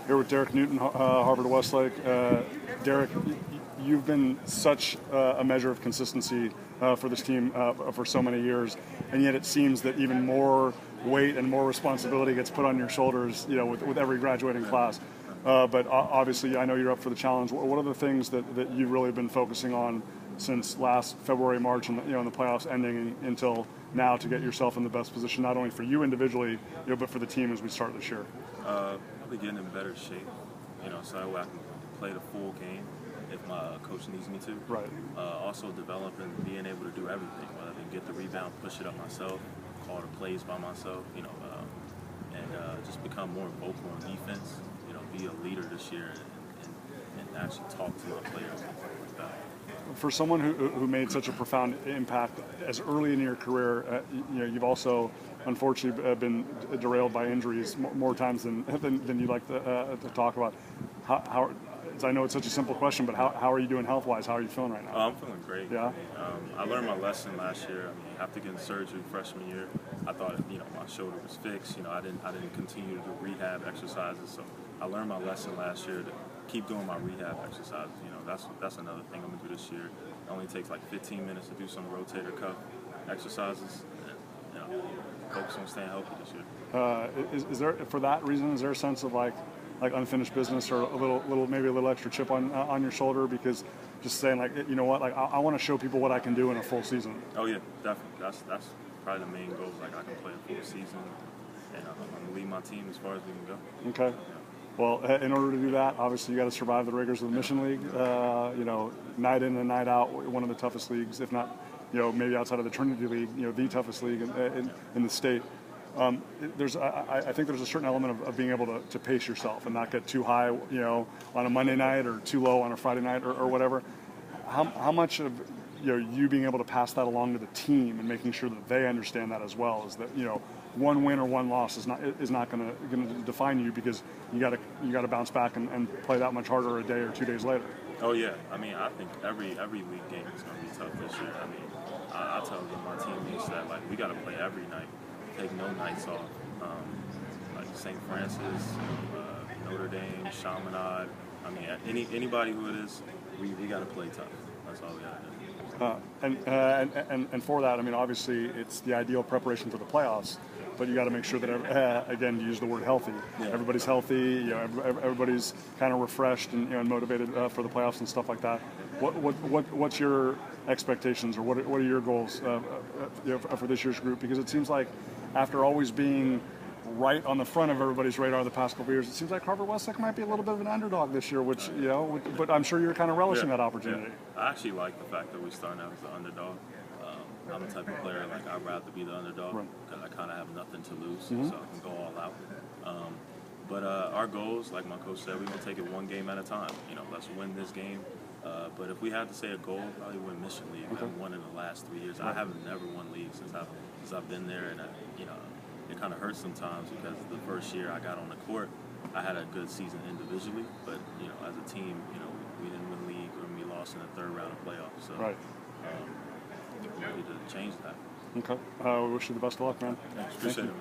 Here with Derick Newton, Harvard-Westlake. Derick, you've been such a measure of consistency for this team for so many years, and yet it seems that even more weight and more responsibility gets put on your shoulders, with every graduating class. But obviously, I know you're up for the challenge. What are the things that you've really been focusing on since last February, March, and the playoffs ending until now to get yourself in the best position, not only for you individually, but for the team as we start this year? Probably getting in better shape, so that way I can play the full game if my coach needs me to. Right. Also developing, being able to do everything, whether I get the rebound, push it up myself, call the plays by myself, and just become more vocal on defense. Be a leader this year and actually talk to my players and stuff like that. For someone who made such a profound impact as early in your career, you've also unfortunately been derailed by injuries more times than you'd like to talk about. How I know it's such a simple question, but how are you doing health-wise? How are you feeling right now? I'm feeling great. Yeah. I learned my lesson last year. After getting surgery freshman year, I thought my shoulder was fixed. I didn't continue to do rehab exercises, so I learned my lesson last year to keep doing my rehab exercises. That's another thing I'm gonna do this year. It only takes like 15 minutes to do some rotator cuff exercises. And, focus on staying healthy this year. Is there, for that reason, is there a sense of like unfinished business, or maybe a little extra chip on your shoulder, because just saying I want to show people what I can do in a full season? Oh yeah, definitely. That's probably the main goal. I can play a full season, and I'm gonna lead my team as far as we can go. Okay. Well, in order to do that, obviously you got to survive the rigors of the Mission League. Night in and night out, one of the toughest leagues, if not, maybe outside of the Trinity League, the toughest league in the state. I think there's a certain element of being able to pace yourself and not get too high, on a Monday night, or too low on a Friday night, or whatever. How much of you being able to pass that along to the team and making sure that they understand that as well, is that one win or one loss is not going to define you, because you got to bounce back and play that much harder a day or 2 days later. Oh yeah, I think every league game is going to be tough this year. I tell my teammates that we got to play every night, take no nights off. Like St. Francis, Notre Dame, Chaminade. Anybody who it is, we got to play tough. That's all we got to do. And for that, obviously it's the ideal preparation for the playoffs, but you got to make sure that, again, you use the word healthy. Yeah. Everybody's healthy. Everybody's kind of refreshed and motivated for the playoffs and stuff like that. What's your expectations, or what are your goals for this year's group? Because it seems like after always being right on the front of everybody's radar the past couple of years, it seems like Harvard-Westlake might be a little bit of an underdog this year, which, but I'm sure you're kind of relishing that opportunity. Yeah. I actually like the fact that we started out as the underdog. I'm the type of player, I'd rather be the underdog, because I kind of have nothing to lose, so I can go all out. But our goals, like my coach said, we're going to take it one game at a time. Let's win this game. But if we had to say a goal, probably win Mission League. Okay. I've won in the last 3 years. I haven't never won league since I've been there, and it kind of hurts sometimes, because the first year I got on the court, I had a good season individually, but as a team, we didn't win league, or we lost in the third round of playoffs. So we need to change that. Okay. We wish you the best of luck, man. Thanks. Appreciate it, man.